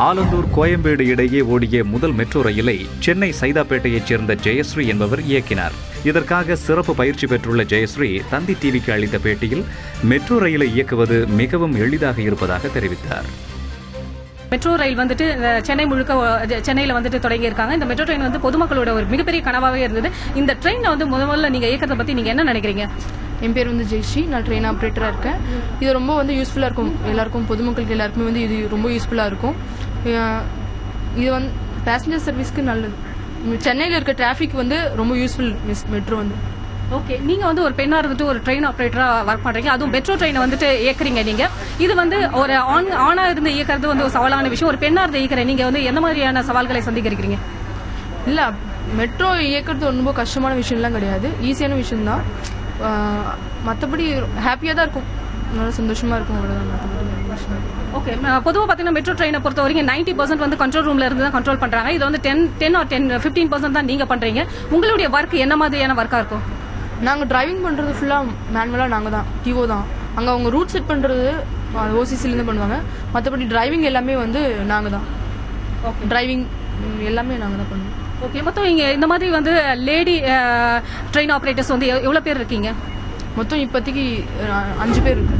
ஆலந்தூர் கோயம்பேடு இடையே ஓடிய முதல் மெட்ரோ ரயிலை சென்னை சைதாப்பேட்டையைச் சேர்ந்த ஜெயஸ்ரீ என்பவர் இயக்கினார். இதற்காக சிறப்பு பயிற்சி பெற்றுள்ள ஜெயஸ்ரீ தந்தி டிவிக்கு அளித்த பேட்டியில் மெட்ரோ ரயிலை இயக்குவது மிகவும் எளிதாக இருப்பதாக தெரிவித்தார். மெட்ரோ ரயில் வந்துட்டு சென்னை முழுக்க சென்னையில் வந்துட்டு தொடங்கியிருக்காங்க. இந்த மெட்ரோ ட்ரெயின் வந்து பொதுமக்களோட ஒரு மிகப்பெரிய கனவாகவே இருந்தது. இந்த ட்ரெயினை வந்து முதல்ல நீங்கள் இயக்கத்தை பற்றி நீங்கள் என்ன நினைக்கிறீங்க? என் பேர் வந்து ஜெயஸ்ரீ, நான் ட்ரெயின் ஆப்ரேட்டராக இருக்கேன். இது ரொம்ப வந்து யூஸ்ஃபுல்லாக இருக்கும் எல்லாருக்கும், பொதுமக்களுக்கு எல்லாருக்குமே வந்து இது ரொம்ப யூஸ்ஃபுல்லாக இருக்கும். இது வந்து பேசஞ்சர் சர்வீஸ்க்கு நல்லது. சென்னையில் இருக்க டிராஃபிக் வந்து ரொம்ப யூஸ்ஃபுல் மெட்ரோ வந்து. ஓகே, நீங்கள் வந்து ஒரு பெண்ணாக இருந்துட்டு ஒரு ட்ரெயின் ஆப்ரேட்டராக ஒர்க் பண்ணுறீங்க, அதுவும் மெட்ரோ ட்ரெயினை வந்துட்டு இயக்குறீங்க நீங்கள். இது வந்து ஒரு ஆணாக இருந்து இயக்கிறது வந்து ஒரு சவாலான விஷயம். ஒரு பெண்ணாக இருந்து இயக்குறேன், நீங்கள் வந்து எந்த மாதிரியான சவால்களை சந்திக்கிறீங்க? இல்லை, மெட்ரோ இயக்கிறது ரொம்ப கஷ்டமான விஷயம்லாம் கிடையாது, ஈஸியான விஷயம்தான். மற்றபடி ஹாப்பியாக தான் இருக்கும், நல்லா சந்தோஷமாக இருக்கும், அவ்வளோதான். மற்றபடி ஓகே, பொதுவாக பார்த்தீங்கன்னா மெட்ரோ ட்ரெயினை பொறுத்த வரைக்கும் 90% வந்து கண்ட்ரோல் ரூமில் இருந்து தான் கண்ட்ரோல் பண்ணுறாங்க. இது வந்து 15% தான் நீங்கள் பண்ணுறீங்க. உங்களுடைய ஒர்க் என்ன மாதிரியான ஒர்க்காக இருக்கும்? நாங்கள் டிரைவிங் பண்ணுறது ஃபுல்லாக மேனுவலாக நாங்கள் தான், டிஓ தான். அங்கே அவங்க ரூட் செட் பண்ணுறது ஓசிசிலேருந்து பண்ணுவாங்க. மற்றபடி டிரைவிங் எல்லாமே வந்து நாங்கள் தான். டிரைவிங் எல்லாமே நாங்கள் தான் பண்ணுவோம். ஓகே, மொத்தம் இங்கே இந்த மாதிரி வந்து லேடி ட்ரெயின் ஆப்ரேட்டர்ஸ் வந்து எவ்வளோ பேர் இருக்கீங்க? மொத்தம் இப்போதைக்கு 5 பேர் இருக்கு.